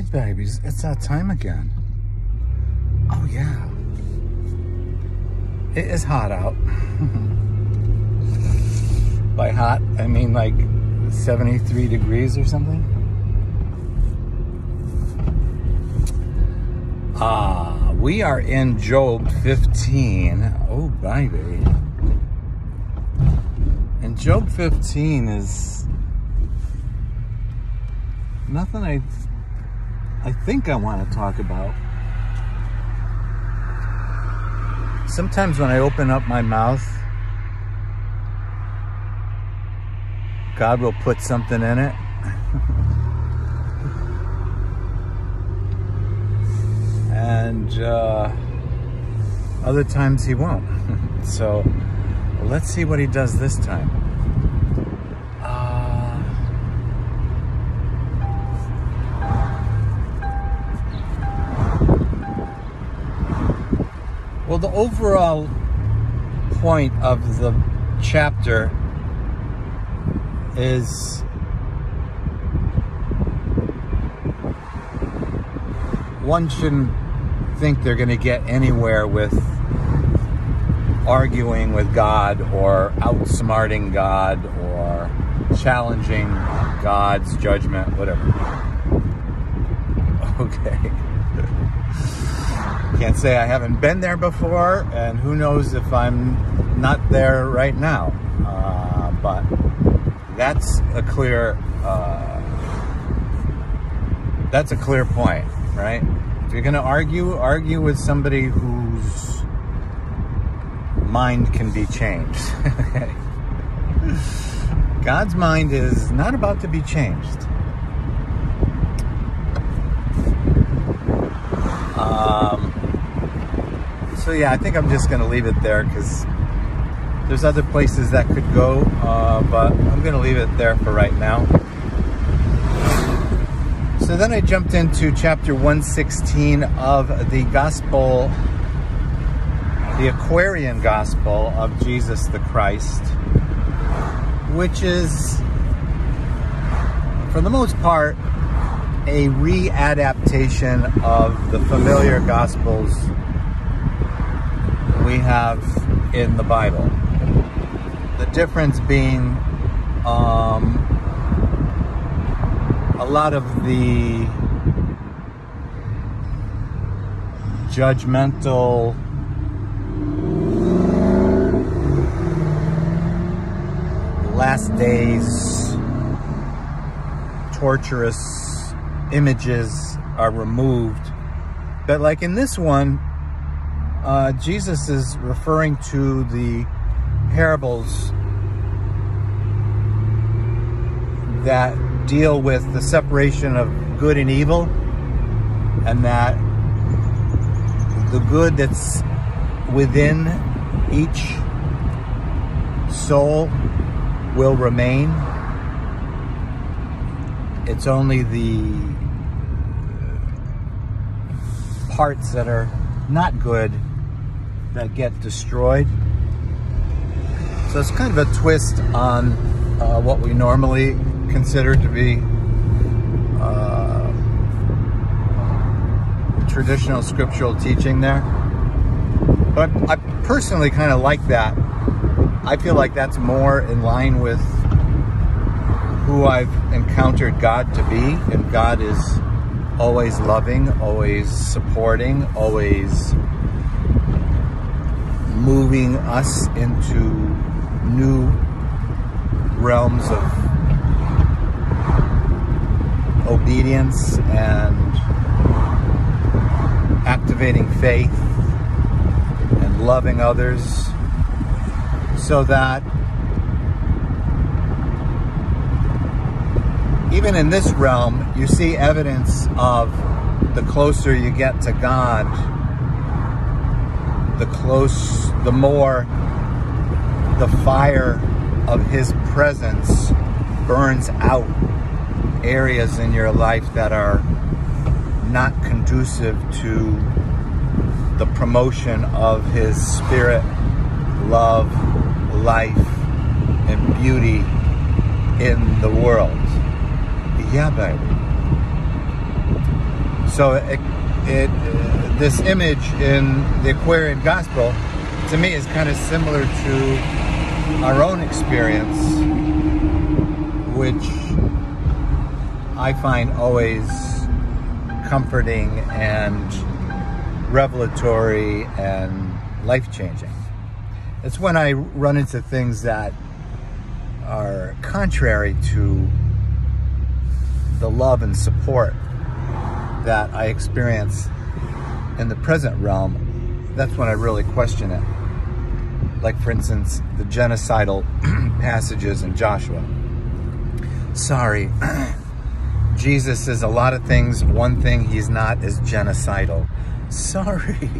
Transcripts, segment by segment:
right, babies, it's that time again. Oh yeah, it is hot out. By hot, I mean like 73 degrees or something. We are in Job 15. Oh, baby. And Job 15 is nothing I think I want to talk about. Sometimes when I open up my mouth, God will put something in it. And other times he won't. So let's see what he does this time. Well, the overall point of the chapter is one shouldn't think they're going to get anywhere with arguing with God or outsmarting God or challenging God's judgment, whatever. Okay. Can't say I haven't been there before, and who knows if I'm not there right now. But that's a clear point, right? If you're going to argue with somebody whose mind can be changed. God's mind is not about to be changed. So yeah, I think I'm just going to leave it there because there's other places that could go, but I'm going to leave it there for right now. So then I jumped into chapter 116 of the gospel, the Aquarian gospel of Jesus the Christ, which is, for the most part, a readaptation of the familiar gospels we have in the Bible. The difference being a lot of the judgmental, last days, torturous images are removed. But like in this one, Jesus is referring to the parables that deal with the separation of good and evil, and that the good that's within each soul will remain. It's only the parts that are not good that get destroyed. So it's kind of a twist on what we normally consider to be traditional scriptural teaching there. But I personally kind of like that. I feel like that's more in line with who I've encountered God to be, and God is always loving, always supporting, always moving us into new realms of obedience and activating faith and loving others, so that even in this realm you see evidence of the closer you get to God, the more the fire of His presence burns out areas in your life that are not conducive to the promotion of His Spirit, love, life, and beauty in the world. Yeah, baby. So this image in the Aquarian Gospel, to me, is kind of similar to our own experience, which I find always comforting and revelatory and life-changing. It's when I run into things that are contrary to the love and support that I experience in the present realm. That's when I really question it. Like, for instance, the genocidal passages in Joshua. Sorry, Jesus is a lot of things. One thing he's not is genocidal. Sorry.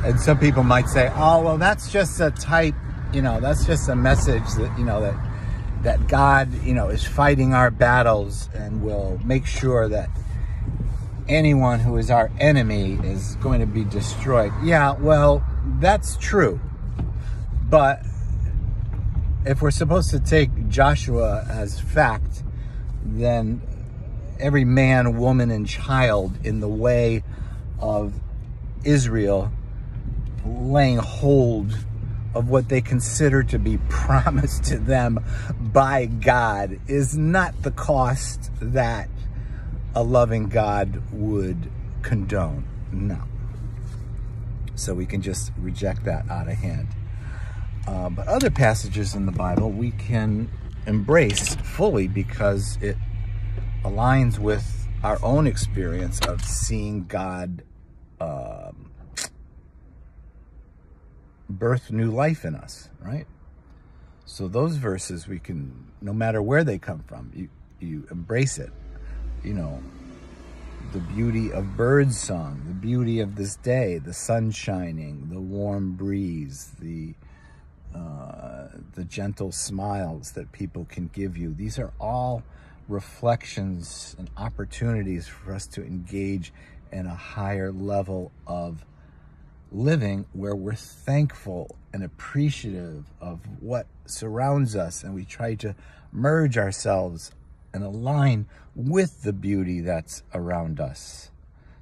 And some people might say, oh, well, that's just a type, that's just a message that, that God, is fighting our battles and will make sure that anyone who is our enemy is going to be destroyed. Yeah, well, that's true. But if we're supposed to take Joshua as fact, then every man, woman, and child in the way of Israel laying hold of what they consider to be promised to them by God is not the cost that a loving God would condone. No. So we can just reject that out of hand. But other passages in the Bible we can embrace fully because it aligns with our own experience of seeing God birth new life in us, right? So those verses we can, no matter where they come from, you embrace it. The beauty of bird song, the beauty of this day, the sun shining, the warm breeze, the gentle smiles that people can give you. These are all reflections and opportunities for us to engage in a higher level of living where we're thankful and appreciative of what surrounds us, and we try to merge ourselves and align with the beauty that's around us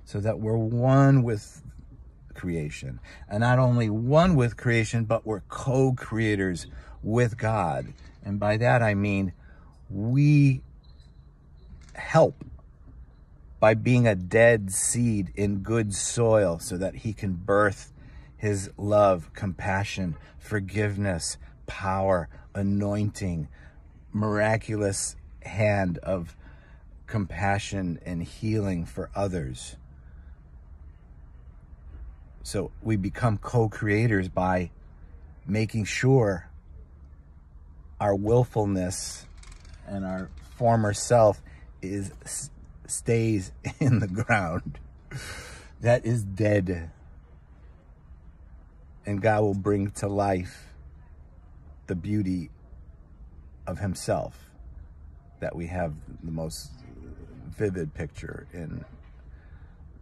so that we're one with creation. And not only one with creation, but we're co-creators with God. And by that I mean we help by being a dead seed in good soil so that he can birth his love, compassion, forgiveness, power, anointing, miraculous hand of compassion and healing for others. So we become co-creators by making sure our willfulness and our former self stays in the ground. That is dead. And God will bring to life the beauty of himself that we have the most vivid picture in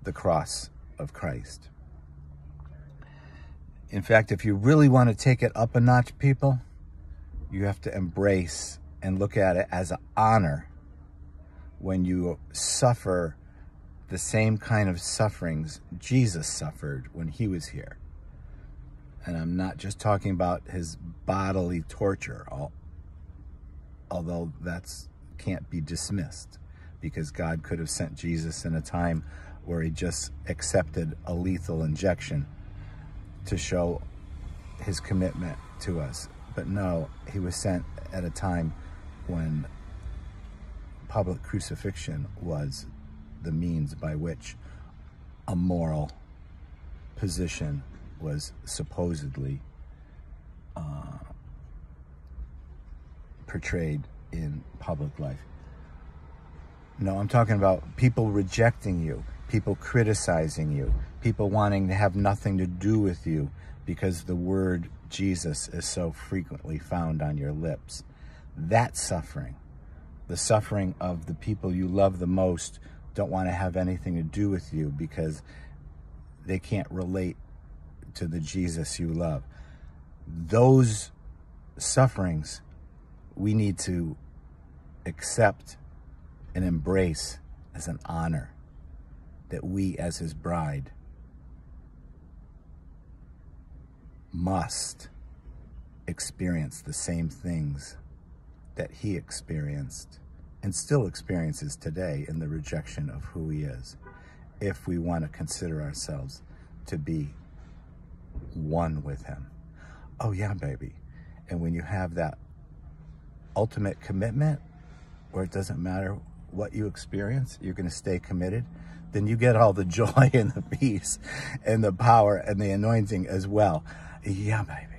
the cross of Christ. In fact, if you really want to take it up a notch, people, you have to embrace and look at it as an honor when you suffer the same kind of sufferings Jesus suffered when he was here. And I'm not just talking about his bodily torture, although that can't be dismissed, because God could have sent Jesus in a time where he just accepted a lethal injection to show his commitment to us. But no, he was sent at a time when public crucifixion was the means by which a moral position was supposedly portrayed in public life. No, I'm talking about people rejecting you, people criticizing you, people wanting to have nothing to do with you because the word Jesus is so frequently found on your lips. That suffering, the suffering of the people you love the most, don't want to have anything to do with you because they can't relate to the Jesus you love. Those sufferings we need to accept and embrace as an honor that we as his bride must experience the same things that he experienced and still experiences today in the rejection of who he is, if we want to consider ourselves to be one with him. Oh yeah, baby. And when you have that ultimate commitment where it doesn't matter what you experience, you're going to stay committed, then you get all the joy and the peace and the power and the anointing as well. Yeah, baby.